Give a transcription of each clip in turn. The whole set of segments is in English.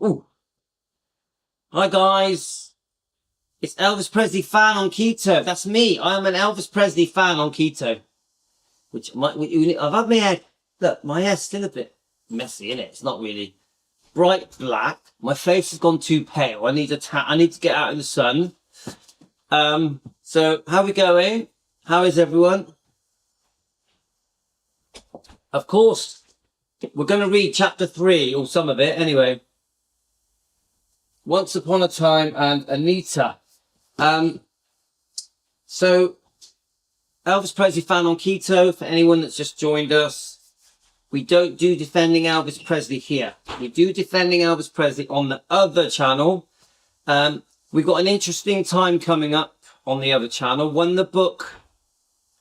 Ooh. Hi guys. It's Elvis Presley fan on keto. That's me. I am an Elvis Presley fan on keto. I've had my hair. Look, my hair's still a bit messy, innit? It's not really bright black. My face has gone too pale. I need to get out in the sun. So how are we going? How is everyone? Of course, we're going to read chapter 3, or some of it anyway. Once Upon a Time and Anita. So Elvis Presley fan on keto, for anyone that's just joined us. We don't do Defending Elvis Presley here. We do Defending Elvis Presley on the other channel. We've got an interesting time coming up on the other channel. When the book,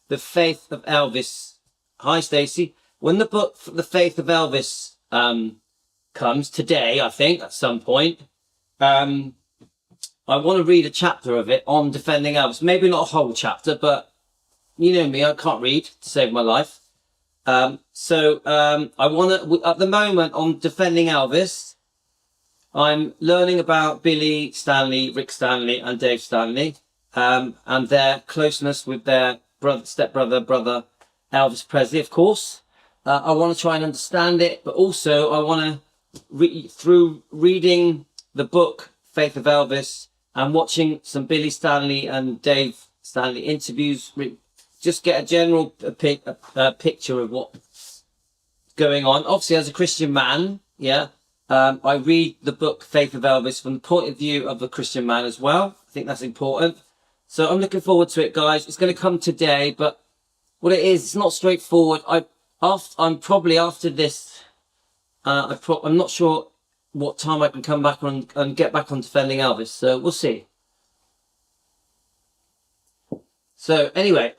The Faith of Elvis... Hi, Stacey. When the book, The Faith of Elvis, comes today, I think, at some point, I want to read a chapter of it on Defending Elvis. Maybe not a whole chapter, but you know me, I can't read to save my life. I want to, at the moment on Defending Elvis, I'm learning about Billy Stanley, Rick Stanley and Dave Stanley, and their closeness with their stepbrother, Elvis Presley, of course. I want to try and understand it, but also I want to, through reading the book, Faith of Elvis, and watching some Billy Stanley and Dave Stanley interviews, just get a general picture of what's going on. Obviously, as a Christian man, I read the book Faith of Elvis from the point of view of a Christian man as well. I think that's important. So I'm looking forward to it, guys. It's going to come today, but what it is, it's not straightforward. I'm probably after this, I'm not sure what time I can come back on and get back on Defending Elvis. So we'll see. So anyway,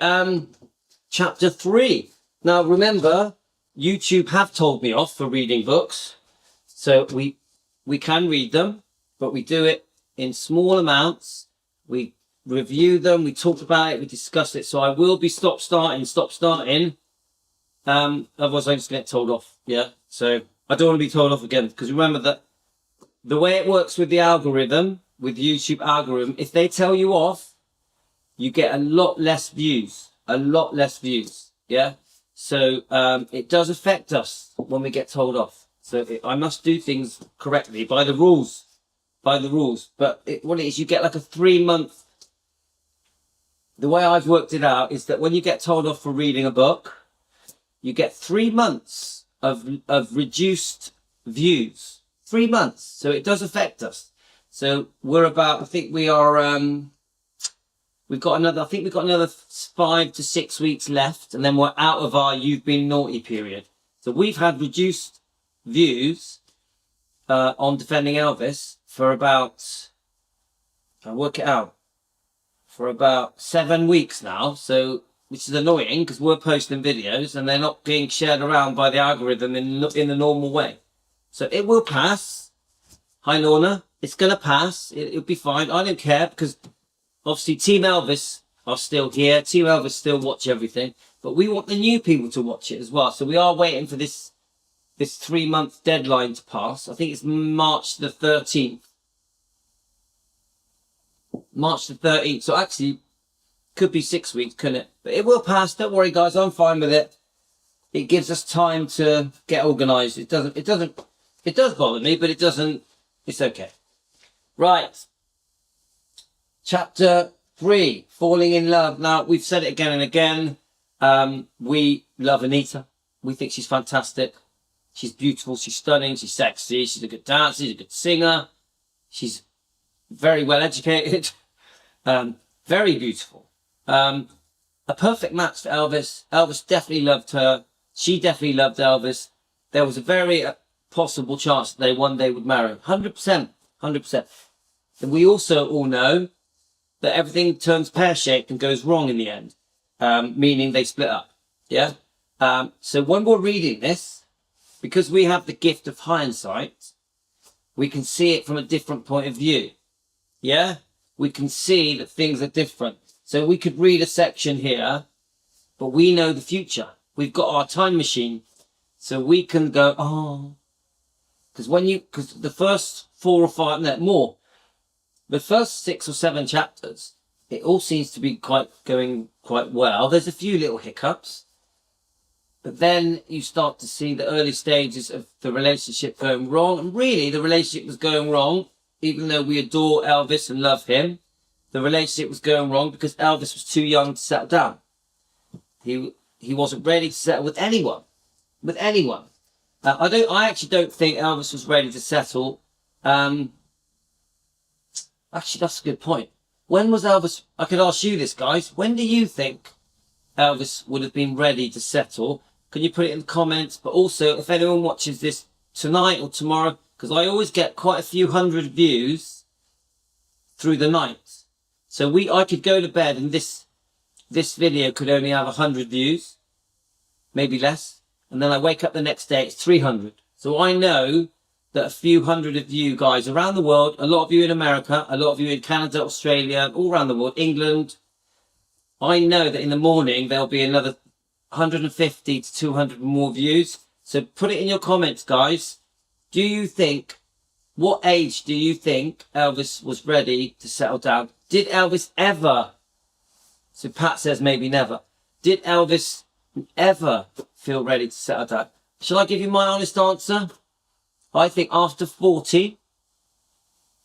chapter 3. Now remember, YouTube have told me off for reading books. So we can read them, but we do it in small amounts. We review them, we talk about it, we discuss it. So I will be stop starting. Otherwise I'm just going to get told off. Yeah. So I don't want to be told off again, because remember that the way it works with the algorithm, with YouTube algorithm, if they tell you off, you get a lot less views. Yeah. So, it does affect us when we get told off. So I must do things correctly by the rules. But what it is, you get like a 3-month. The way I've worked it out is that when you get told off for reading a book, you get 3 months of reduced views. 3 months. So it does affect us. So we're about, I think we are, we've got another 5 to 6 weeks left, and then we're out of our You've Been Naughty period. So we've had reduced views on Defending Elvis for about, I'll work it out, for about 7 weeks now. So, which is annoying because we're posting videos and they're not being shared around by the algorithm in the normal way. So it will pass. Hi Lorna, it's going to pass. It'll be fine. I don't care, because obviously Team Elvis are still here. Team Elvis still watch everything, but we want the new people to watch it as well. So we are waiting for this 3-month deadline to pass. I think it's March the 13th. March the 13th. So actually, could be 6 weeks, couldn't it? But it will pass. Don't worry, guys. I'm fine with it. It gives us time to get organised. It does bother me, but it doesn't. It's okay. Right. Chapter 3, Falling in Love. Now, we've said it again and again. We love Anita. We think she's fantastic. She's beautiful. She's stunning. She's sexy. She's a good dancer. She's a good singer. She's very well educated. Very beautiful. A perfect match for Elvis. Elvis definitely loved her. She definitely loved Elvis. There was a very possible chance that they one day would marry. 100%. 100%. And we also all know that everything turns pear-shaped and goes wrong in the end. Meaning they split up. Yeah? So when we're reading this, because we have the gift of hindsight, we can see it from a different point of view. Yeah? We can see that things are different. So we could read a section here, but we know the future. We've got our time machine. So we can go, oh, because the first 4 or 5, no, more. The first 6 or 7 chapters, it all seems to be going quite well. There's a few little hiccups. But then you start to see the early stages of the relationship going wrong. And really, the relationship was going wrong, even though we adore Elvis and love him. The relationship was going wrong because Elvis was too young to settle down. He wasn't ready to settle with anyone. With anyone. I actually don't think Elvis was ready to settle. Actually, that's a good point. When was Elvis... I could ask you this, guys. When do you think Elvis would have been ready to settle? Can you put it in the comments? But also, if anyone watches this tonight or tomorrow, because I always get quite a few hundred views through the night. So I could go to bed and this video could only have 100 views, maybe less. And then I wake up the next day, it's 300. So I know that a few hundred of you guys around the world, a lot of you in America, a lot of you in Canada, Australia, all around the world, England, I know that in the morning there'll be another 150 to 200 more views. So put it in your comments, guys. What age do you think Elvis was ready to settle down? Did Elvis ever, so Pat says maybe never, did Elvis ever feel ready to settle down? Shall I give you my honest answer? I think after 40,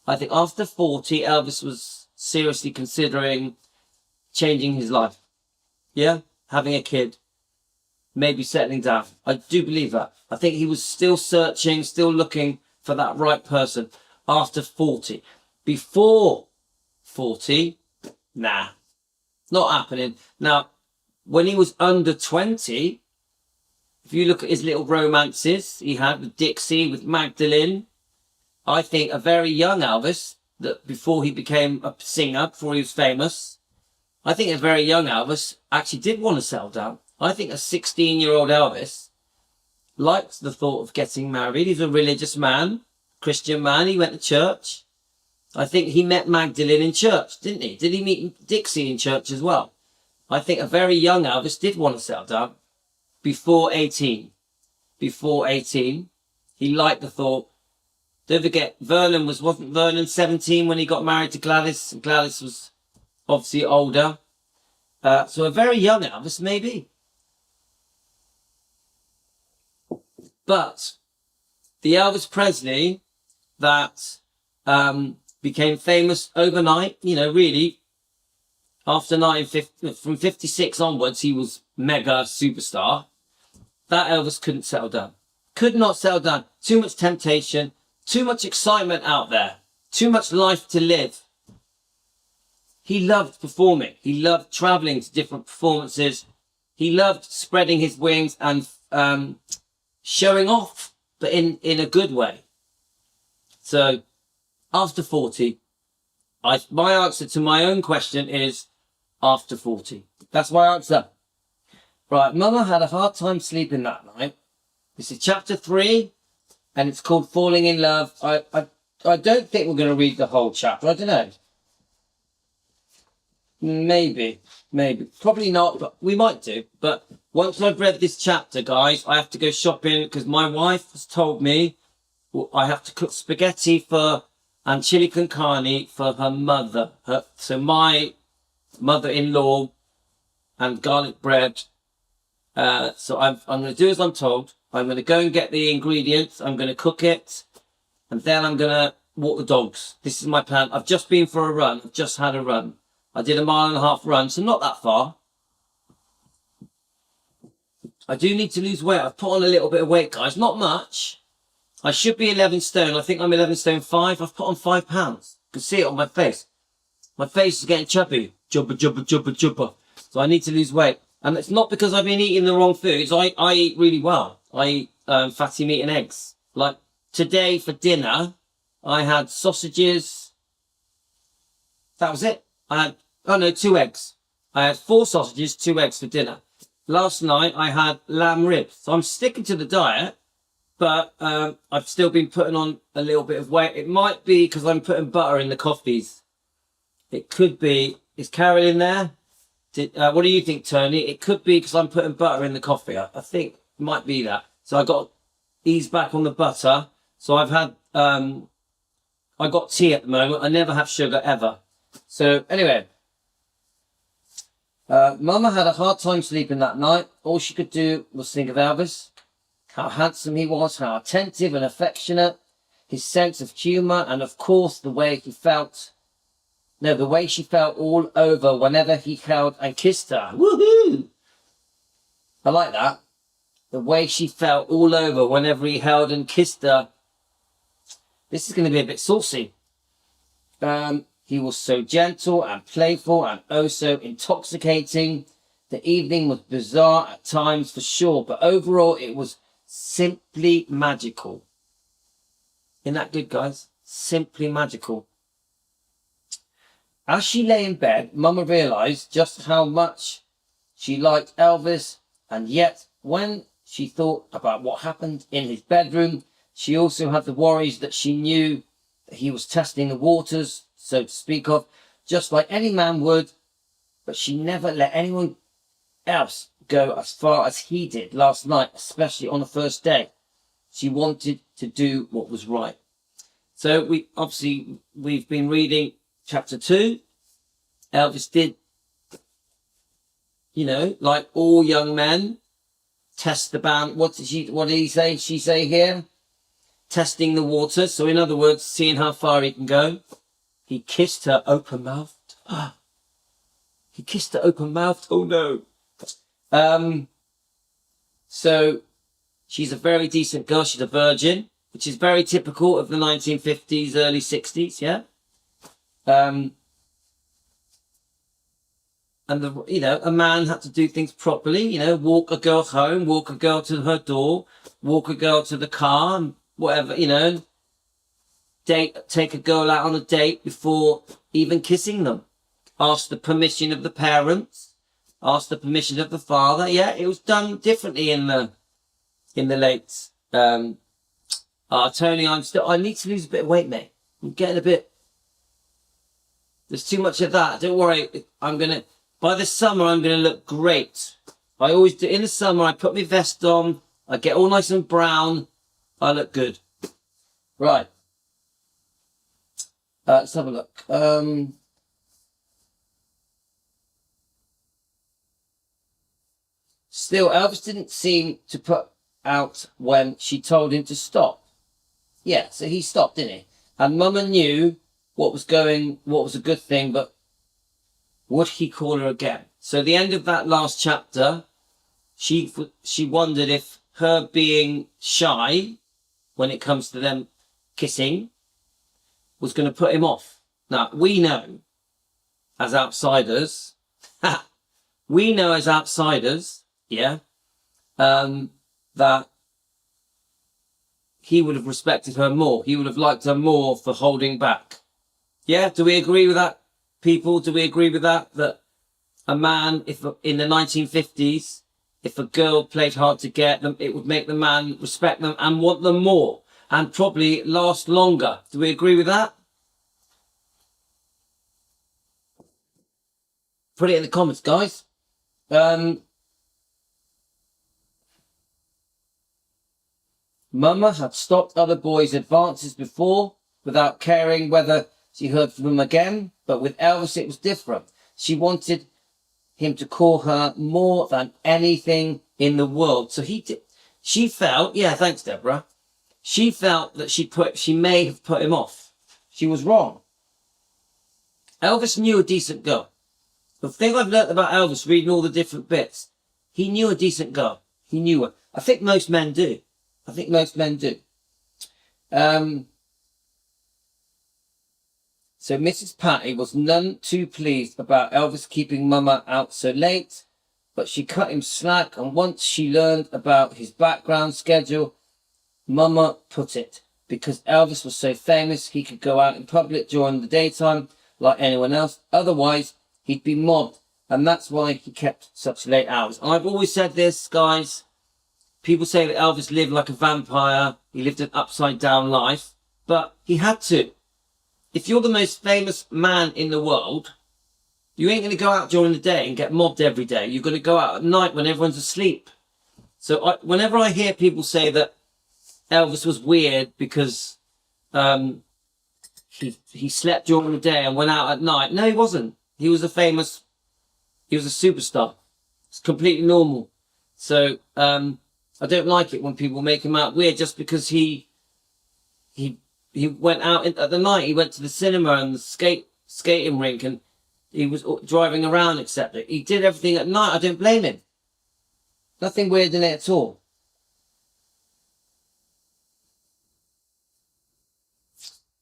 Elvis was seriously considering changing his life. Yeah? Having a kid. Maybe settling down. I do believe that. I think he was still searching, still looking for that right person after 40. Before 40, nah. Not happening. Now, when he was under 20, if you look at his little romances he had with Dixie, with Magdalene, I think a very young Elvis, that before he became a singer, before he was famous, I think a very young Elvis actually did want to settle down. I think a 16-year-old Elvis liked the thought of getting married. He's a religious man, Christian man. He went to church. I think he met Magdalene in church, didn't he? Did he meet Dixie in church as well? I think a very young Elvis did want to settle down before 18. Before 18, he liked the thought. Don't forget, wasn't Vernon 17 when he got married to Gladys? And Gladys was obviously older. So a very young Elvis, maybe. But the Elvis Presley that became famous overnight, really, after from 56 onwards, he was mega superstar. That Elvis couldn't settle down. Could not settle down. Too much temptation, too much excitement out there, too much life to live. He loved performing. He loved traveling to different performances. He loved spreading his wings and showing off, but in a good way. So, after 40, my answer to my own question is after 40. That's my answer. Right, Mama had a hard time sleeping that night. This is chapter 3, and it's called Falling in Love. I don't think we're going to read the whole chapter. I don't know. Maybe. Probably not, but we might do. But once I've read this chapter, guys, I have to go shopping because my wife has told me I have to cook spaghetti and chili con carne for her mother. So my mother-in-law and garlic bread. So I'm going to do as I'm told. I'm going to go and get the ingredients. I'm going to cook it. And then I'm going to walk the dogs. This is my plan. I've just been for a run. I've just had a run. I did a 1.5 mile run, so not that far. I do need to lose weight. I've put on a little bit of weight, guys. Not much. I should be 11 stone. I think I'm 11 stone 5. I've put on 5 pounds. You can see it on my face. My face is getting chubby. Jubba. So I need to lose weight. And it's not because I've been eating the wrong foods. I eat really well. I eat fatty meat and eggs. Like today for dinner, I had sausages. That was it. I had, 2 eggs. I had 4 sausages, 2 eggs for dinner. Last night I had lamb ribs. So I'm sticking to the diet, but I've still been putting on a little bit of weight. It might be because I'm putting butter in the coffees. It could be. Is Carol in there? What do you think, Tony? It could be because I'm putting butter in the coffee. I think it might be that. So I got to ease back on the butter. So I've had I got tea at the moment. I never have sugar ever. So anyway, Mama had a hard time sleeping that night. All she could do was think of Elvis, how handsome he was, how attentive and affectionate, his sense of humour, and of course the way she felt all over whenever he held and kissed her. Woohoo! I like that. The way she felt all over whenever he held and kissed her. This is going to be a bit saucy. He was so gentle and playful and oh so intoxicating. The evening was bizarre at times for sure, but overall it was simply magical. Isn't that good, guys? Simply magical. As she lay in bed, Mama realised just how much she liked Elvis, and yet when she thought about what happened in his bedroom, she also had the worries that she knew that he was testing the waters, so to speak of, just like any man would, but she never let anyone else go as far as he did last night, especially on the first day. She wanted to do what was right. So we've been reading chapter 2. Elvis did, like all young men, test the bound. What did he say? She say here? Testing the water. So in other words, seeing how far he can go. He kissed her open-mouthed. He kissed her open-mouthed. Oh no. So she's a very decent girl. She's a virgin, which is very typical of the 1950s, early 60s. Yeah. And a man had to do things properly. Walk a girl home, walk a girl to her door, walk a girl to the car, and whatever. Take a girl out on a date before even kissing them. Ask the permission of the parents. Ask the permission of the father. Yeah, it was done differently in the late. Tony, I need to lose a bit of weight, mate. I'm getting a bit. There's too much of that. Don't worry. By the summer, I'm going to look great. I always do. In the summer, I put my vest on. I get all nice and brown. I look good. Right. Let's have a look. Still, Elvis didn't seem to put out when she told him to stop. Yeah, so he stopped, didn't he? And Mama knew what was a good thing, but would he call her again? So the end of that last chapter, she wondered if her being shy when it comes to them kissing was going to put him off. Now, we know as outsiders, yeah, that he would have respected her more. He would have liked her more for holding back. Yeah, do we agree with that, people? Do we agree with that? That a man, if in the 1950s, if a girl played hard to get them, it would make the man respect them and want them more, and probably last longer. Do we agree with that? Put it in the comments, guys. Mama had stopped other boys' advances before without caring whether she heard from them again, but with Elvis it was different. She wanted him to call her more than anything in the world. So she felt, yeah, thanks, Deborah. She felt that she may have put him off. She was wrong. Elvis knew a decent girl. The thing I've learnt about Elvis, reading all the different bits, he knew a decent girl. He knew her. I think most men do. So Mrs. Patty was none too pleased about Elvis keeping Mama out so late, but she cut him slack, and once she learned about his background schedule, Mama put it, because Elvis was so famous he could go out in public during the daytime like anyone else, otherwise he'd be mobbed, and that's why he kept such late hours. And I've always said this, guys, people say that Elvis lived like a vampire, he lived an upside down life, but he had to. If you're the most famous man in the world, you ain't going to go out during the day and get mobbed every day. You're going to go out at night when everyone's asleep. So whenever I hear people say that Elvis was weird because he slept during the day and went out at night. No, he wasn't. He was a superstar. It's completely normal. So, I don't like it when people make him out weird just because he went out at the night. He went to the cinema and the skating rink, and he was driving around, etc. He did everything at night. I don't blame him. Nothing weird in it at all.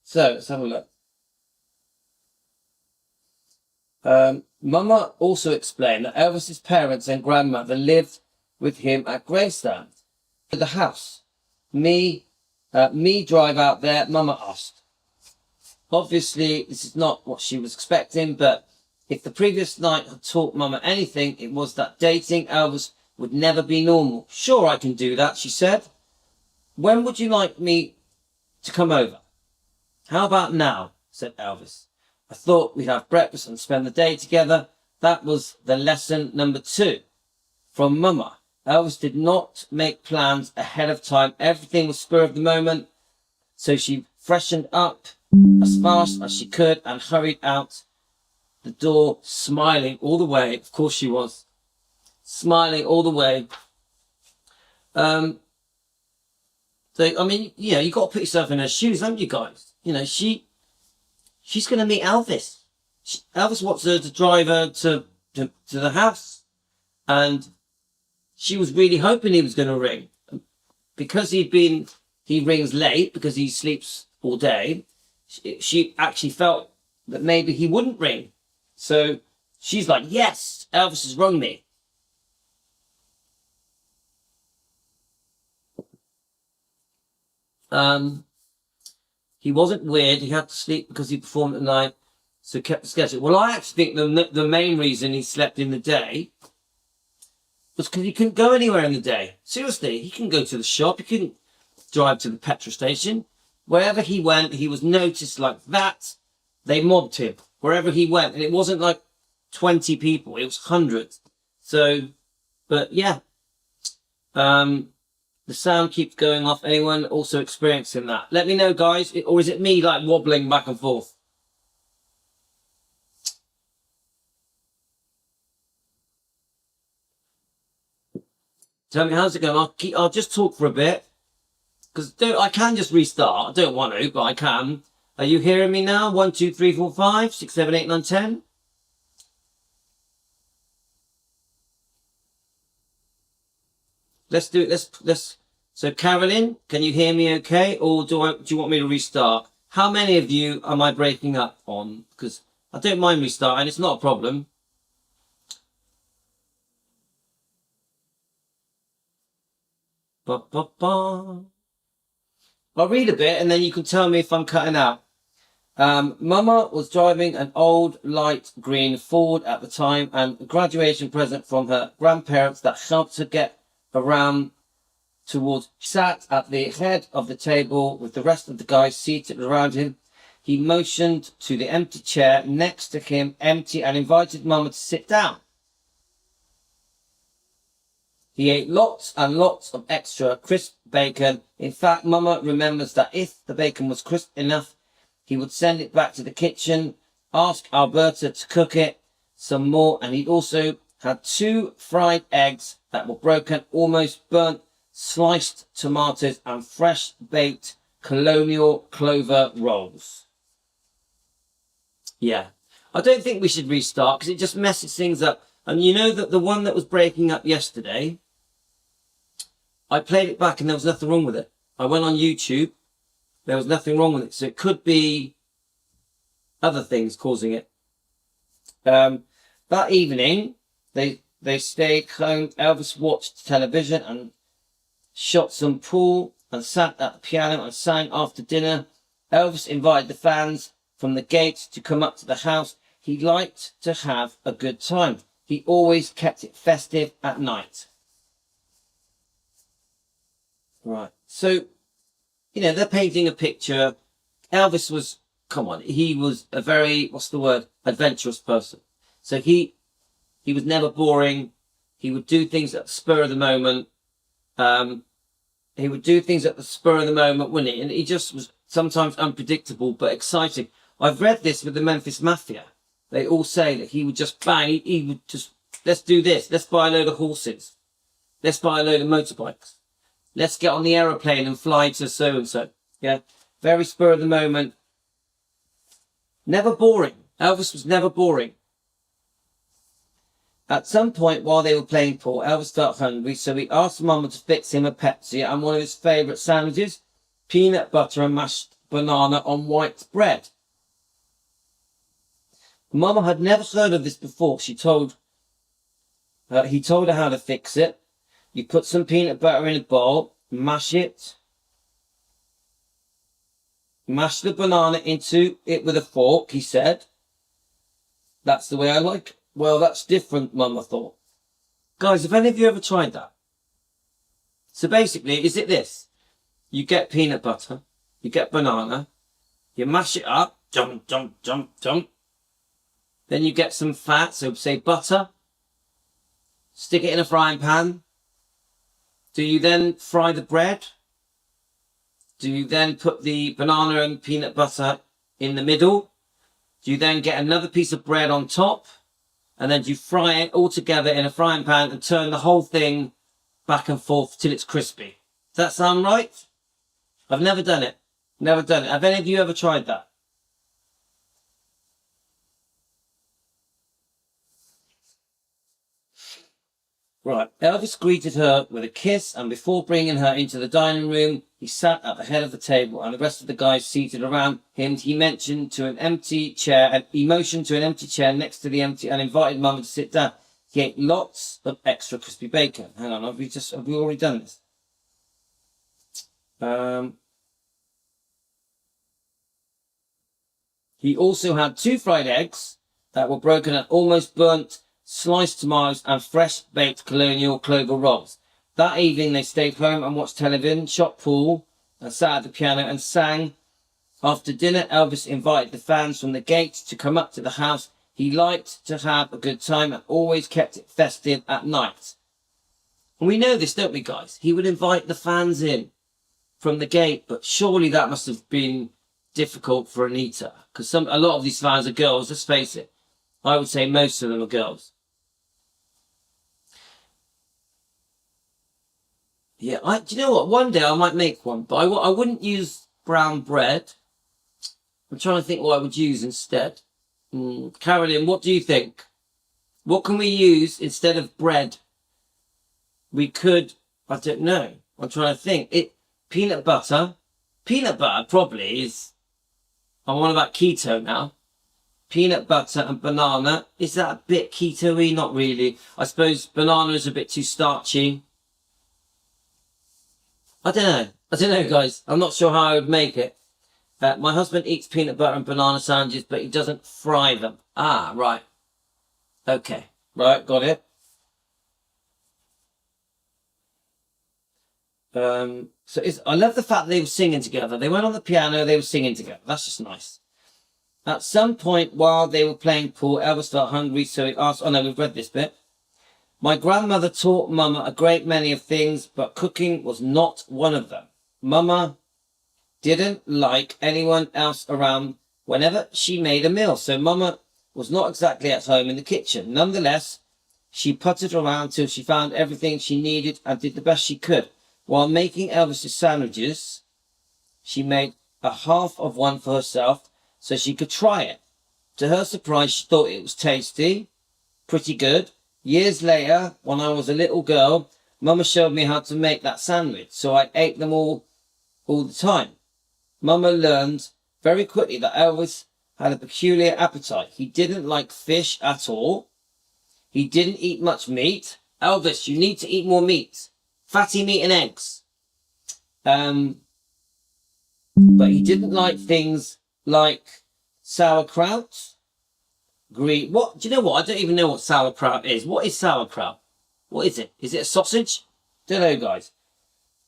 So let's have a look. Mama also explained that Elvis's parents and grandmother lived with him at Greystone. To the house. Me drive out there, Mama asked. Obviously, this is not what she was expecting, but if the previous night had taught Mama anything, it was that dating Elvis would never be normal. Sure, I can do that, she said. When would you like me to come over? How about now, said Elvis. I thought we'd have breakfast and spend the day together. That was the lesson number 2 from Mama. Elvis did not make plans ahead of time. Everything was spur of the moment. So she freshened up as fast as she could and hurried out the door, smiling all the way. Of course she was. Smiling all the way. So, I mean, yeah, you got to put yourself in her shoes, haven't you guys? You know, she's going to meet Elvis. Elvis wants her to drive her to the house. And she was really hoping he was going to ring. Because he rings late because he sleeps all day. She actually felt that maybe he wouldn't ring. So she's like, yes, Elvis has rung me. He wasn't weird. He had to sleep because he performed at night. So kept the schedule. Well, I actually think the main reason he slept in the day was because he couldn't go anywhere in the day. Seriously, he couldn't go to the shop. He couldn't drive to the petrol station. Wherever he went, he was noticed like that. They mobbed him wherever he went. And it wasn't like 20 people. It was hundreds. So, but yeah. The sound keeps going off. Anyone also experiencing that? Let me know, guys. Or is it me like wobbling back and forth? Tell me, how's it going? I'll just talk for a bit. Because I can just restart. I don't want to, but I can. Are you hearing me now? 1, 2, 3, 4, 5, 6, 7, 8, 9, 10. Let's do it. Let's. So Carolyn, can you hear me okay? Or do you want me to restart? How many of you am I breaking up on? Because I don't mind restarting. It's not a problem. Ba, ba, ba. I'll read a bit and then you can tell me if I'm cutting out. Mama was driving an old light green Ford at the time, and a graduation present from her grandparents that helped her get around towards. She sat at the head of the table with the rest of the guys seated around him. He motioned to the empty chair next to him, empty, and invited Mama to sit down. He ate lots and lots of extra crisp bacon. In fact, Mama remembers that if the bacon was crisp enough, he would send it back to the kitchen, ask Alberta to cook it some more, and he'd also had 2 fried eggs that were broken, almost burnt, sliced tomatoes, and fresh baked colonial clover rolls. Yeah. I don't think we should restart because it just messes things up. And you know that the one that was breaking up yesterday, I played it back and there was nothing wrong with it. I went on YouTube. There was nothing wrong with it. So it could be other things causing it. That evening, they stayed home. Elvis watched television and shot some pool and sat at the piano and sang after dinner. Elvis invited the fans from the gate to come up to the house. He liked to have a good time. He always kept it festive at night. Right. So, you know, they're painting a picture. Elvis was, he was a very, adventurous person. So he was never boring. He would do things at the spur of the moment. He would do things at the spur of the moment, wouldn't he? And he just was sometimes unpredictable, but exciting. I've read this with the Memphis Mafia. They all say that he would just bang, he would just, let's do this. Let's buy a load of horses. Let's buy a load of motorbikes. Let's get on the aeroplane and fly to so-and-so. Yeah. Very spur of the moment. Never boring. Elvis was never boring. At some point while they were playing pool, Elvis felt hungry, so he asked Mama to fix him a Pepsi and one of his favourite sandwiches, peanut butter and mashed banana on white bread. Mama had never heard of this before. He told her how to fix it. You put some peanut butter in a bowl, mash it, mash the banana into it with a fork, he said. That's the way I like it. Well, that's different, Mama thought. Guys, have any of you ever tried that? So basically, is it this? You get peanut butter, you get banana, you mash it up, jump. Then you get some fat, so say butter, stick it in a frying pan. Do you then fry the bread? Do you then put the banana and peanut butter in the middle? Do you then get another piece of bread on top? And then do you fry it all together in a frying pan and turn the whole thing back and forth till it's crispy? Does that sound right? I've never done it. Never done it. Have any of you ever tried that? Right. Elvis greeted her with a kiss, and before bringing her into the dining room, he sat at the head of the table, and the rest of the guys seated around him. He motioned to an empty chair next to the empty, and invited Mama to sit down. He ate lots of extra crispy bacon. Hang on, have we already done this? He also had 2 fried eggs that were broken and almost burnt, sliced tomatoes, and fresh-baked colonial clover rolls. That evening, they stayed home and watched television, shot pool, and sat at the piano and sang. After dinner, Elvis invited the fans from the gate to come up to the house. He liked to have a good time and always kept it festive at night. And we know this, don't we, guys? He would invite the fans in from the gate, but surely that must have been difficult for Anita, because a lot of these fans are girls, let's face it. I would say most of them are girls. Yeah, do you know what? One day I might make one, but I wouldn't use brown bread. I'm trying to think what I would use instead. Carolyn, what do you think? What can we use instead of bread? We could, I don't know. I'm trying to think. Peanut butter. Peanut butter probably is, I'm on about keto now. Peanut butter and banana. Is that a bit keto-y? Not really. I suppose banana is a bit too starchy. I don't know, guys. I'm not sure how I would make it. My husband eats peanut butter and banana sandwiches, but he doesn't fry them. Ah, right. Okay. Right, got it. I love the fact that they were singing together. They went on the piano, they were singing together. That's just nice. At some point while they were playing pool, Elvis felt hungry, so he asked, oh no, we've read this bit. My grandmother taught Mama a great many of things, but cooking was not one of them. Mama didn't like anyone else around whenever she made a meal, so Mama was not exactly at home in the kitchen. Nonetheless, she puttered around till she found everything she needed and did the best she could. While making Elvis's sandwiches, she made a half of one for herself so she could try it. To her surprise, she thought it was tasty, pretty good. Years later, when I was a little girl, Mama showed me how to make that sandwich, so I ate them all the time. Mama learned very quickly that Elvis had a peculiar appetite. He didn't like fish at all. He didn't eat much meat. Elvis, you need to eat more meat. Fatty meat and eggs. But he didn't like things like sauerkraut. What? Do you know what? I don't even know what sauerkraut is. What is sauerkraut? What is it? Is it a sausage? Don't know, guys.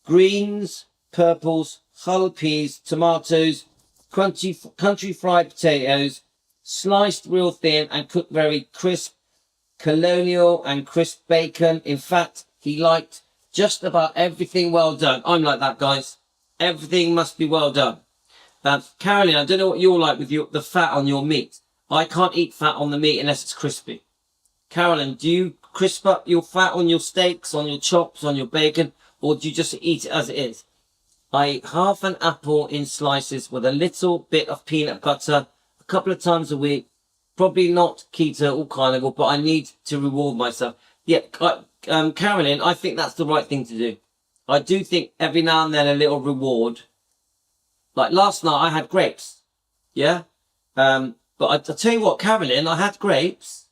Greens, purples, hull peas, tomatoes, country fried potatoes, sliced real thin and cooked very crisp, colonial and crisp bacon. In fact, he liked just about everything well done. I'm like that, guys. Everything must be well done. Carolyn, I don't know what you're like with the fat on your meat. I can't eat fat on the meat unless it's crispy. Carolyn, do you crisp up your fat on your steaks, on your chops, on your bacon, or do you just eat it as it is? I eat half an apple in slices with a little bit of peanut butter a couple of times a week. Probably not keto or carnivore, but I need to reward myself. Yeah, Carolyn, I think that's the right thing to do. I do think every now and then a little reward. Like last night I had grapes. Yeah? But I'll tell you what, Carolyn, I had grapes,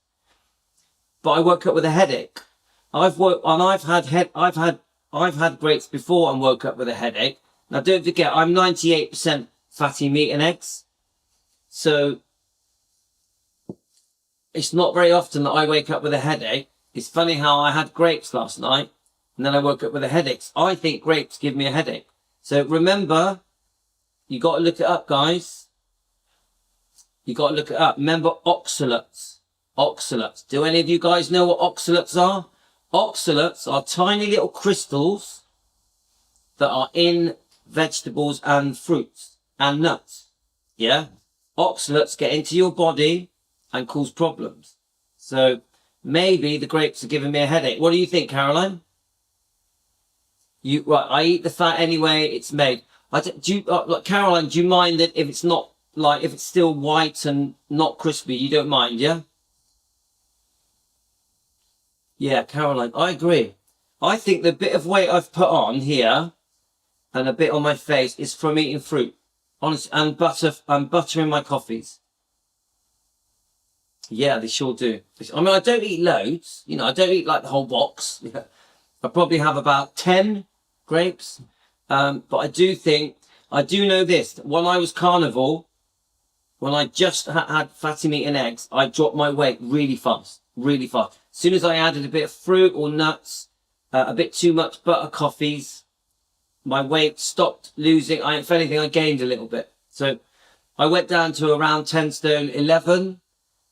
but I woke up with a headache. I've had grapes before and woke up with a headache. Now don't forget, I'm 98% fatty meat and eggs. So it's not very often that I wake up with a headache. It's funny how I had grapes last night and then I woke up with a headache. I think grapes give me a headache. So remember, you got to look it up, guys. You got to look it up. Remember oxalates. Oxalates. Do any of you guys know what oxalates are? Oxalates are tiny little crystals that are in vegetables and fruits and nuts. Yeah? Oxalates get into your body and cause problems. So maybe the grapes are giving me a headache. What do you think, Caroline? Right, I eat the fat anyway it's made. Caroline, do you mind that if it's not, like, if it's still white and not crispy, you don't mind, yeah? Yeah, Caroline, I agree. I think the bit of weight I've put on here and a bit on my face is from eating fruit. Honestly, and butter in my coffees. Yeah, they sure do. I mean, I don't eat loads. You know, I don't eat like the whole box. I probably have about 10 grapes. But I do know this. When I was carnivore, when I just had fatty meat and eggs, I dropped my weight really fast. Really fast. As soon as I added a bit of fruit or nuts, a bit too much butter coffees, my weight stopped losing. If anything, I gained a little bit. So I went down to around 10 stone 11.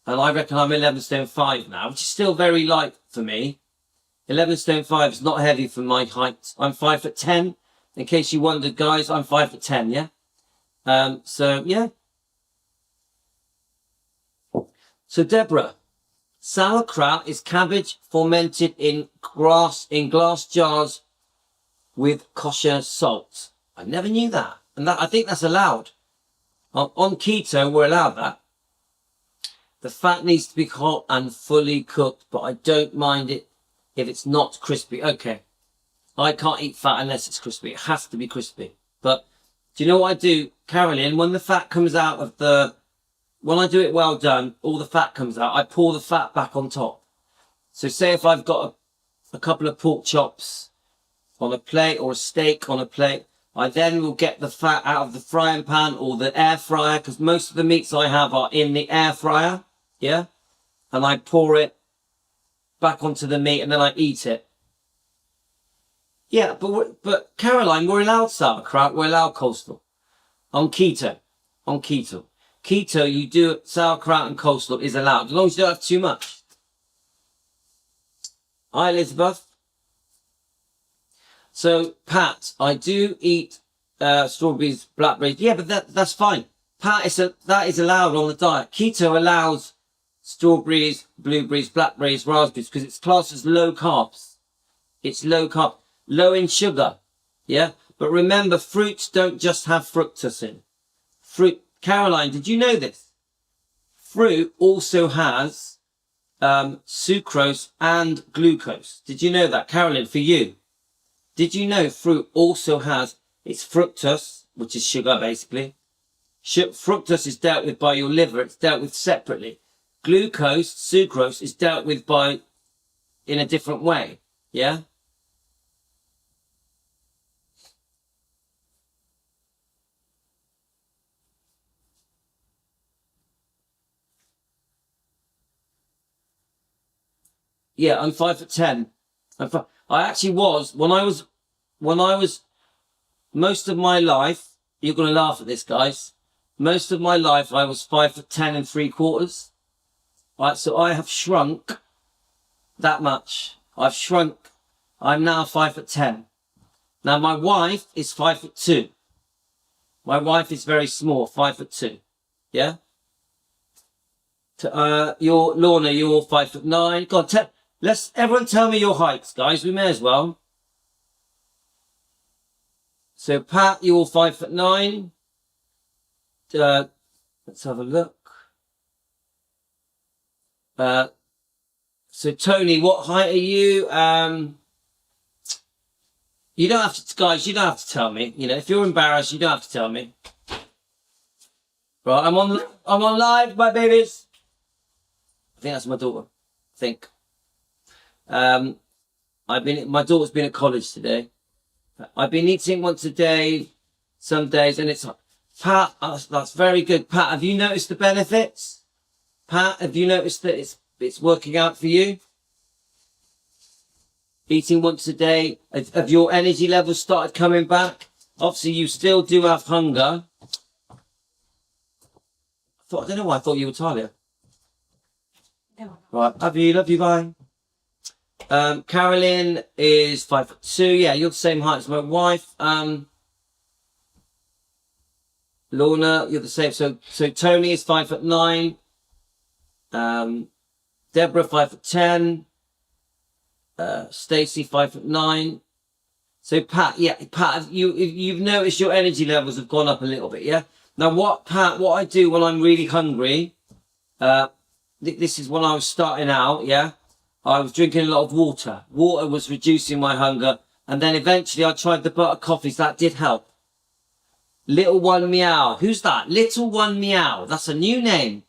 And I reckon I'm 11 stone 5 now, which is still very light for me. 11 stone 5 is not heavy for my height. I'm 5'10". In case you wondered, guys, I'm 5'10", yeah? So, yeah. So, Deborah, sauerkraut is cabbage fermented in glass jars with kosher salt. I never knew that. And I think that's allowed. On keto, we're allowed that. The fat needs to be hot and fully cooked, but I don't mind it if it's not crispy. Okay. I can't eat fat unless it's crispy. It has to be crispy. But do you know what I do, Carolyn? When the fat comes out of when I do it well done, all the fat comes out. I pour the fat back on top. So say if I've got a couple of pork chops on a plate or a steak on a plate, I then will get the fat out of the frying pan or the air fryer, because most of the meats I have are in the air fryer. Yeah? And I pour it back onto the meat and then I eat it. Yeah, but Caroline, we're allowed sauerkraut, we're allowed coleslaw. On keto. Keto, you do sauerkraut and coleslaw is allowed, as long as you don't have too much. Hi, Elizabeth. So, Pat, I do eat strawberries, blackberries. Yeah, but that's fine. Pat, that is allowed on the diet. Keto allows strawberries, blueberries, blackberries, raspberries, because it's classed as low carbs. It's low carb, low in sugar. Yeah? But remember, fruits don't just have fructose in. Caroline, did you know this? Fruit also has sucrose and glucose. Did you know that, Caroline, for you? Did you know fruit also has its fructose, which is sugar basically? Fructose is dealt with by your liver. It's dealt with separately. Glucose, sucrose, is dealt with in a different way. Yeah? Yeah, I'm 5'10". I actually was, when I was, most of my life, you're going to laugh at this, guys. Most of my life, I was 5'10 3/4". Right, so I have shrunk that much. I've shrunk. I'm now 5'10". Now my wife is 5'2". My wife is very small, 5'2". Yeah. You're Lorna, you're 5'9". God, let's everyone tell me your heights, guys. We may as well. So Pat, you're 5'9". Let's have a look. So Tony, what height are you? You don't have to, guys. You don't have to tell me. You know, if you're embarrassed, you don't have to tell me. Right, I'm on live, my babies. I think that's my daughter. I think. My daughter's been at college today. I've been eating once a day, some days, and it's Pat. That's very good, Pat. Have you noticed the benefits? Pat, have you noticed that it's working out for you? Eating once a day, have your energy levels started coming back? Obviously, you still do have hunger. I don't know why I thought you were Talia. No. Right, love you, bye. Carolyn is 5'2". Yeah, you're the same height as my wife. Lorna, you're the same. So Tony is 5'9". Deborah 5'10". Stacy 5'9". So Pat, you've noticed your energy levels have gone up a little bit, yeah? Now what I do when I'm really hungry, this is when I was starting out, yeah? I was drinking a lot of water. Water was reducing my hunger. And then eventually I tried the butter coffees. That did help. Little One Meow. Who's that? Little One Meow. That's a new name.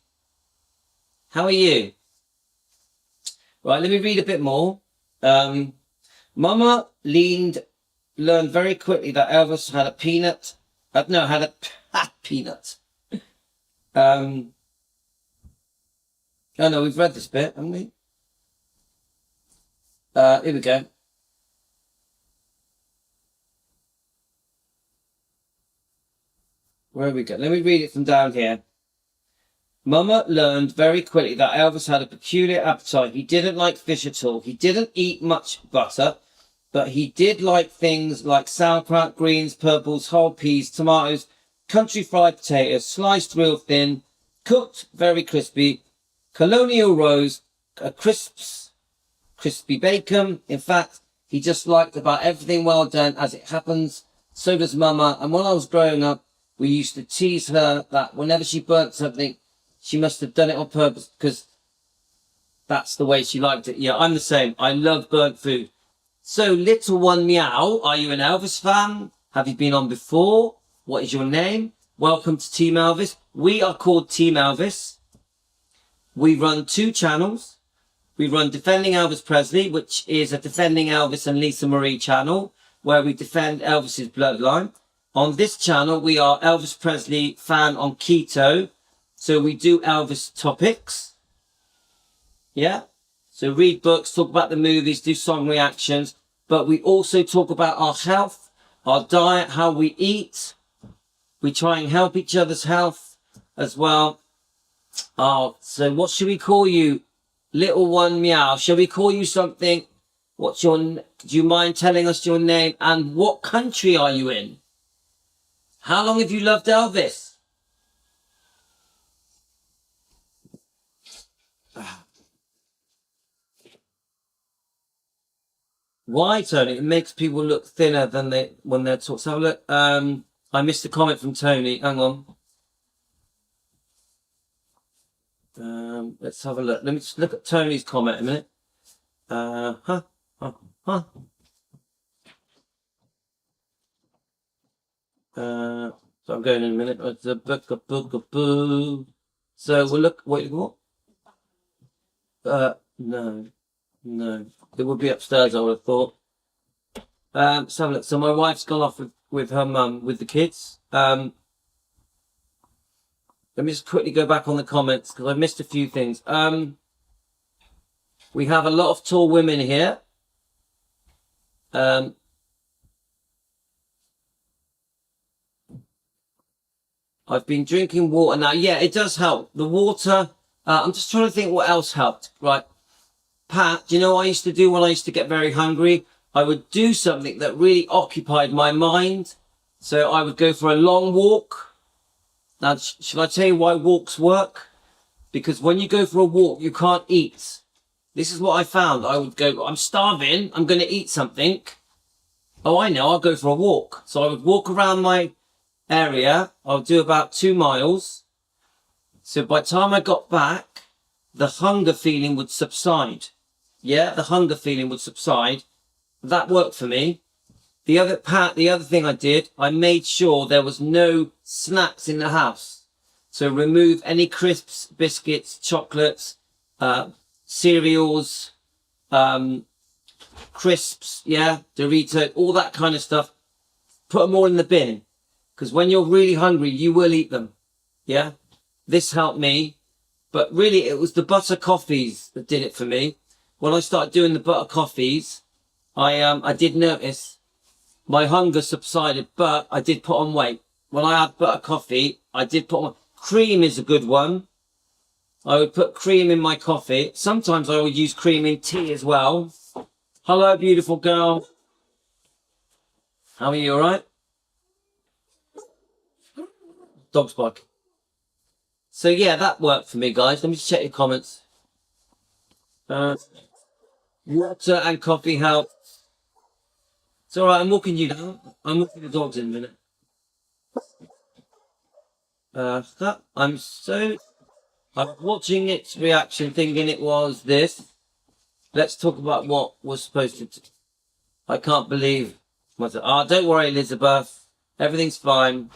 How are you? Right, let me read a bit more. Mama learned very quickly that Elvis had a peanut. Had a peanut. Oh no, we've read this bit, haven't we? Here we go. Where we go? Let me read it from down here. Mama learned very quickly that Elvis had a peculiar appetite. He didn't like fish at all. He didn't eat much butter, but he did like things like sauerkraut, greens, purples, whole peas, tomatoes, country fried potatoes, sliced real thin, cooked very crispy, colonial rose, crispy bacon. In fact, he just liked about everything well done as it happens. So does Mama. And when I was growing up, we used to tease her that whenever she burnt something, she must have done it on purpose because that's the way she liked it. Yeah, I'm the same. I love burnt food. So, Little One Meow, are you an Elvis fan? Have you been on before? What is your name? Welcome to Team Elvis. We are called Team Elvis. We run 2 channels. We run Defending Elvis Presley, which is a Defending Elvis and Lisa Marie channel, where we defend Elvis's bloodline. On this channel, we are Elvis Presley fan on Keto. So we do Elvis topics. Yeah. So read books, talk about the movies, do song reactions. But we also talk about our health, our diet, how we eat. We try and help each other's health as well. So what should we call you? Little One Meow. Shall we call you something? Do you mind telling us your name and what country are you in? How long have you loved Elvis? Why, Tony? It makes people look thinner than when they're talking. So look, I missed a comment from Tony. Hang on. Let's have a look. Let me just look at Tony's comment a minute. So I'm going in a minute. So we'll look. Wait, what? No. It would be upstairs, I would have thought. Let's have a look. So my wife's gone off with her mum, with the kids. Let me just quickly go back on the comments, because I missed a few things. We have a lot of tall women here. I've been drinking water now. Yeah, it does help. The water, I'm just trying to think what else helped. Right. Pat, do you know what I used to do when I used to get very hungry? I would do something that really occupied my mind. So I would go for a long walk. Now, should I tell you why walks work? Because when you go for a walk, you can't eat. This is what I found. I would go, I'm starving, I'm going to eat something. Oh, I know, I'll go for a walk. So I would walk around my area. I'll do about 2 miles. So by the time I got back, the hunger feeling would subside. Yeah, the hunger feeling would subside. That worked for me. The other thing I did, I made sure there was no snacks in the house. So remove any crisps, biscuits, chocolates, cereals, crisps, yeah, Doritos, all that kind of stuff. Put them all in the bin. Because when you're really hungry, you will eat them. Yeah. This helped me. But really, it was the butter coffees that did it for me. When I started doing the butter coffees, I did notice my hunger subsided, but I did put on weight. When I had butter coffee, I did put on. Cream is a good one. I would put cream in my coffee. Sometimes I would use cream in tea as well. Hello, beautiful girl. How are you, all right? Dog's barking. So yeah, that worked for me, guys. Let me just check your comments. Water and coffee help. It's all right. I'm walking you now. I'm walking the dogs in a minute. I'm watching its reaction, thinking it was this. Let's talk about what was supposed to. I can't believe. Oh, don't worry, Elizabeth. Everything's fine.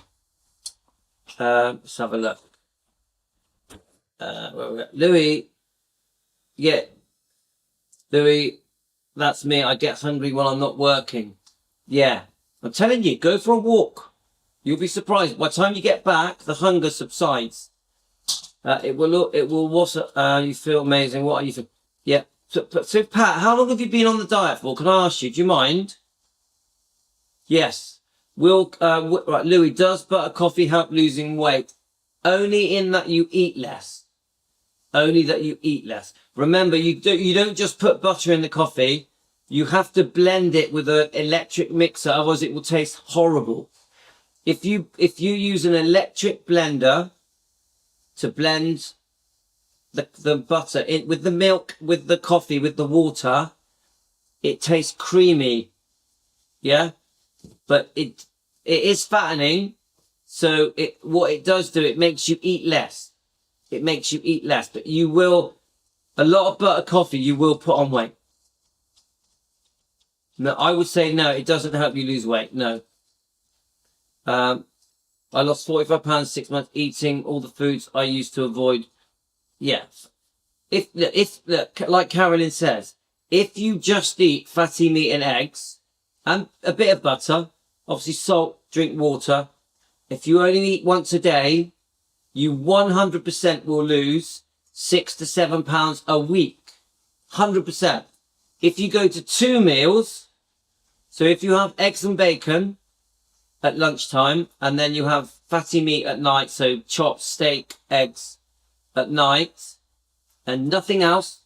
Let's have a look. Louis. Yeah. Louis, that's me. I get hungry when I'm not working. Yeah. I'm telling you, go for a walk. You'll be surprised. By the time you get back, the hunger subsides. It will you feel amazing. What are you? Yeah. So Pat, how long have you been on the diet for? Can I ask you? Do you mind? Yes. Right, Louis, does butter coffee help losing weight? Only in that you eat less. Only that you eat less. Remember, you don't just put butter in the coffee. You have to blend it with an electric mixer, otherwise it will taste horrible. If you use an electric blender to blend the butter in with the milk, with the coffee, with the water, it tastes creamy. Yeah? But it is fattening. So what it does do, it makes you eat less. It makes you eat less, but you will, a lot of butter coffee, you will put on weight. No, I would say no, it doesn't help you lose weight. No. I lost 45 pounds 6 months eating all the foods I used to avoid. Yeah. If like Carolyn says, if you just eat fatty meat and eggs and a bit of butter, obviously salt, drink water. If you only eat once a day, you 100% will lose 6 to 7 pounds a week. 100%. If you go to 2 meals, so if you have eggs and bacon at lunchtime, and then you have fatty meat at night, so chopped steak, eggs at night, and nothing else,